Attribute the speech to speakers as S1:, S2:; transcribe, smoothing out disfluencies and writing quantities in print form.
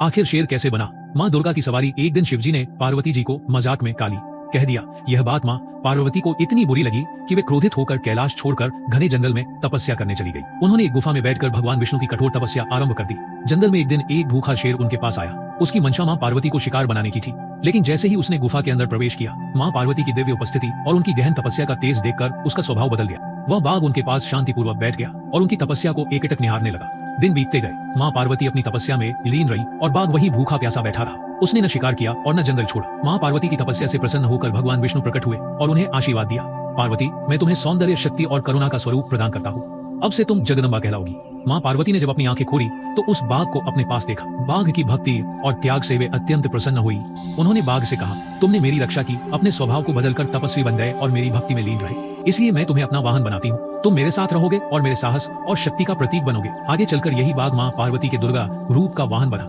S1: आखिर शेर कैसे बना? माँ दुर्गा की सवारी। एक दिन शिवजी ने पार्वती जी को मजाक में काली कह दिया। यह बात माँ पार्वती को इतनी बुरी लगी कि वे क्रोधित होकर कैलाश छोड़कर घने जंगल में तपस्या करने चली गई। उन्होंने एक गुफा में बैठकर भगवान विष्णु की कठोर तपस्या आरंभ कर दी। जंगल में एक दिन एक भूखा शेर उनके पास आया। उसकी मंशा माँ पार्वती को शिकार बनाने की थी, लेकिन जैसे ही उसने गुफा के अंदर प्रवेश किया, माँ पार्वती की दिव्य उपस्थिति और उनकी गहन तपस्या का तेज देखकर उसका स्वभाव बदल गया। वह बाघ उनके पास शांतिपूर्वक बैठ गया और उनकी तपस्या को एकटक निहारने लगा। दिन बीतते गए, माँ पार्वती अपनी तपस्या में लीन रही और बाघ वही भूखा प्यासा बैठा रहा। उसने न शिकार किया और न जंगल छोड़ा। माँ पार्वती की तपस्या से प्रसन्न होकर भगवान विष्णु प्रकट हुए और उन्हें आशीर्वाद दिया। पार्वती, मैं तुम्हें सौंदर्य, शक्ति और करुणा का स्वरूप प्रदान करता हूँ। अब से तुम जगदम्बा कहलाओगी। माँ पार्वती ने जब अपनी आंखें खोली तो उस बाघ को अपने पास देखा। बाघ की भक्ति और त्याग से वे अत्यंत प्रसन्न हुई। उन्होंने बाघ से कहा, तुमने मेरी रक्षा की, अपने स्वभाव को बदलकर तपस्वी बन गए और मेरी भक्ति में लीन रहे, इसलिए मैं तुम्हें अपना वाहन बनाती हूँ। तुम मेरे साथ रहोगे और मेरे साहस और शक्ति का प्रतीक बनोगे। आगे चलकर यही बाघ माँ पार्वती के दुर्गा रूप का वाहन बना।